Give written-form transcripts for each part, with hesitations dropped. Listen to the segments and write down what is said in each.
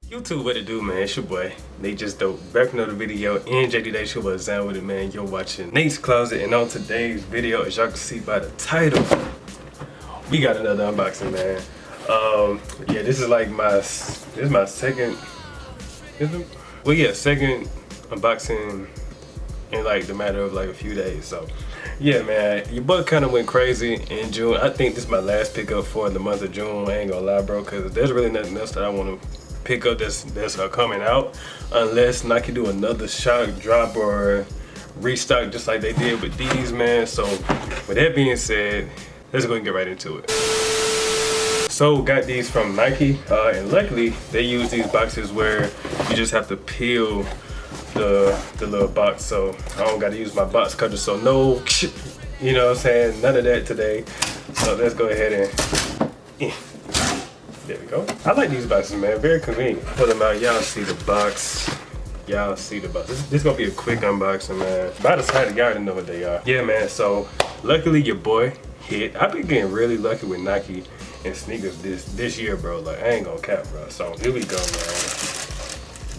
YouTube, what it do, man? It's your boy, Nate Just Dope. Back from another video in JD Day Show with Zan with it, man. You're watching Nate's Closet, and on today's video, as y'all can see by the title, we got another unboxing, man. Yeah, this is like my second, second unboxing in like the matter of like a few days. So yeah, man, your boy kind of went crazy in June. I think this is my last pickup for the month of June. I ain't gonna lie, bro, because there's really nothing else that I want to pick up that's coming out, unless Nike do another shock drop or restock just like they did with these, man. So with that being said, let's go and get right into it. So got these from Nike, and luckily they use these boxes where you just have to peel the little box, so I don't gotta use my box cutter, so no, you know what I'm saying, none of that today. So let's go ahead and there we go. I like these boxes, man. Very convenient. Pull them out. Y'all see the box. Y'all see the box. This is gonna be a quick unboxing, man. By the side, y'all already know what they are. Yeah, man. So luckily, your boy hit. I've been getting really lucky with Nike and sneakers this year, bro. Like, I ain't gonna cap, bro. So here we go, man.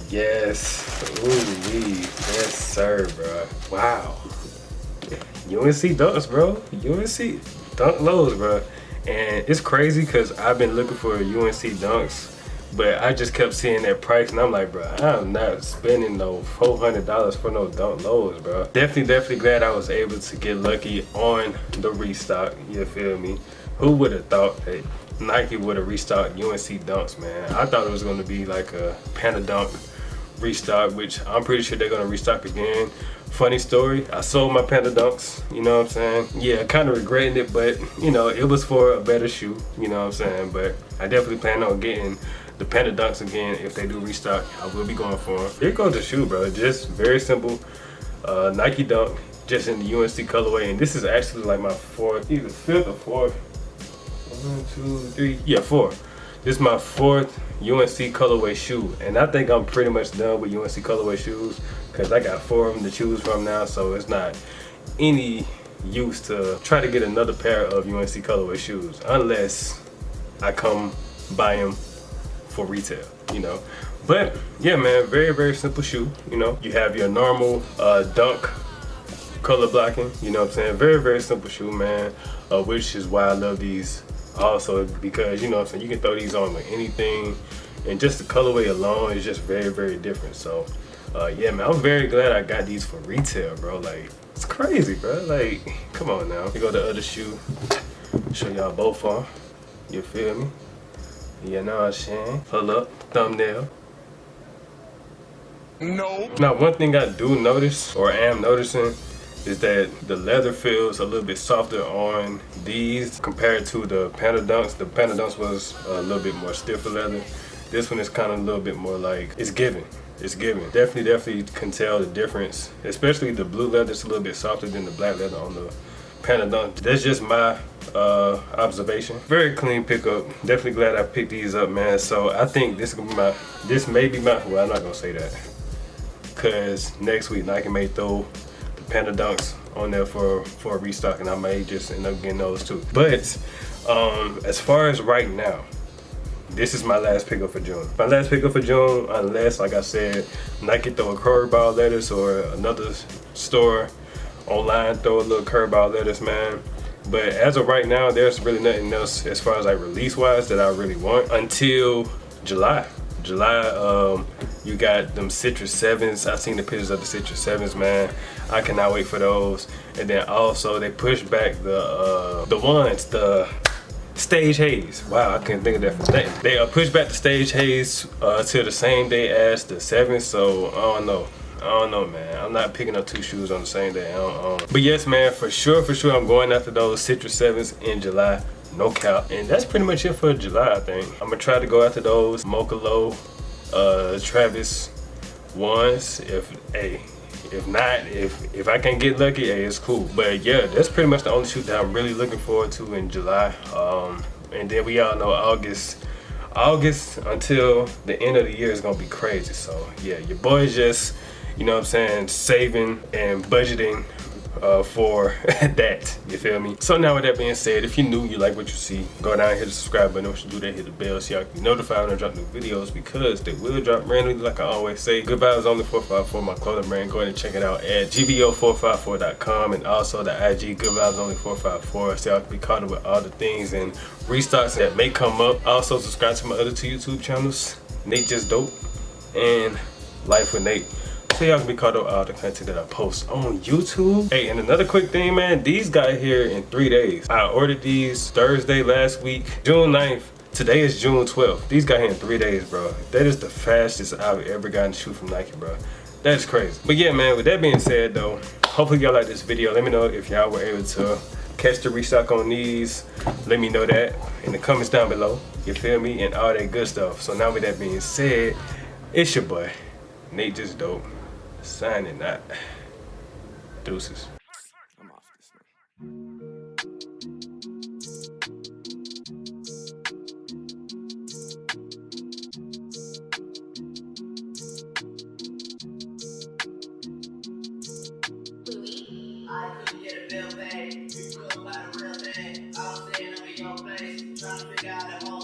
Yes. Ooh wee. Yes, sir, bro. Wow. UNC dunks, bro. UNC dunk lows, bro. And it's crazy because I've been looking for UNC dunks, but I just kept seeing that price, and I'm like, bro, I'm not spending no $400 for no dunk lows, bro. Definitely glad I was able to get lucky on the restock. You feel me? Who would have thought that Nike would have restocked UNC dunks, man? I thought it was going to be like a Panda Dunk restock, which I'm pretty sure they're going to restock again. Funny story, I sold my Panda Dunks, you know what I'm saying? Yeah, kind of regretting it, but you know, it was for a better shoe, you know what I'm saying? But I definitely plan on getting the Panda Dunks again. If they do restock, I will be going for them. Here goes the shoe, bro. Just very simple Nike Dunk, just in the UNC colorway. And this is actually like my either fifth or fourth. 1, 2, 3, yeah, 4. This is my fourth UNC colorway shoe, and I think I'm pretty much done with UNC colorway shoes because I got 4 of them to choose from now, so it's not any use to try to get another pair of UNC colorway shoes unless I come buy them for retail, you know. But yeah, man, very simple shoe. You know, you have your normal dunk color blocking, you know what I'm saying? Very simple shoe, man, which is why I love these also, because you know what I'm saying, you can throw these on with anything, and just the colorway alone is just very different. So yeah, man, I'm very glad I got these for retail, bro. Like, it's crazy, bro. Like, come on now. We go to the other shoe, show y'all both on. You feel me? You know what I'm saying? Pull up, thumbnail. No. Now, one thing I do notice, or am noticing, is that the leather feels a little bit softer on these compared to the Panda Dunks. The Panda Dunks was a little bit more stiffer leather. This one is kind of a little bit more like, it's giving. It's giving. Definitely can tell the difference, especially the blue leather is a little bit softer than the black leather on the Panda Dunk. That's just my observation. Very clean pickup. Definitely glad I picked these up, man. So I think this may be my, well, I'm not gonna say that, because next week Nike may throw Panda Dunks on there for a restock, and I may just end up getting those too. But as far as right now, this is my last pickup for June. My last pickup for June, unless, like I said, Nike throw a curveball lettuce, or another store online throw a little curveball lettuce, man. But as of right now, there's really nothing else as far as like release wise that I really want until July. You got them Citrus 7s. I've seen the pictures of the Citrus 7s, man. I cannot wait for those. And then also they pushed back the Stage Haze. Wow, I couldn't think of that for nothing. They pushed back the Stage Haze till the same day as the 7s, so I don't know, man. I'm not picking up 2 shoes on the same day. But yes, man, for sure, I'm going after those Citrus 7s in July. No cap. And that's pretty much it for July, I think. I'm gonna try to go after those Mocha Low, Travis ones. If not, if I can get lucky, hey, it's cool. But yeah, that's pretty much the only shoot that I'm really looking forward to in July. And then we all know August until the end of the year is gonna be crazy. So yeah, your boy just, you know what I'm saying, saving and budgeting for that, you feel me? So now with that being said, if you're new, you like what you see, go down and hit the subscribe button. Once you do that, hit the bell so y'all can be notified when I drop new videos, because they will drop randomly, like I always say. Good Vibes Only 454, my clothing brand. Go ahead and check it out at gvo454.com, and also the IG Good Vibes Only 454, so y'all can be caught up with all the things and restocks that may come up. Also subscribe to my other two YouTube channels, Nate Just Dope and Life with Nate, so y'all can be caught up with all the content that I post on YouTube. Hey, and another quick thing, man, these got here in 3 days. I ordered these Thursday last week, June 9th. Today is June 12th. These got here in 3 days, bro. That is the fastest I've ever gotten to shoot from Nike, bro. That's crazy. But yeah, man, with that being said though, hopefully y'all like this video. Let me know if y'all were able to catch the restock on these. Let me know that in the comments down below, you feel me, and all that good stuff. So now with that being said, it's your boy Nate Just Dope, signing out. Deuces. I'm off this thing. I couldn't get a bill paid. You couldn't buy the real thing. I was staying over your place, trying to figure out a whole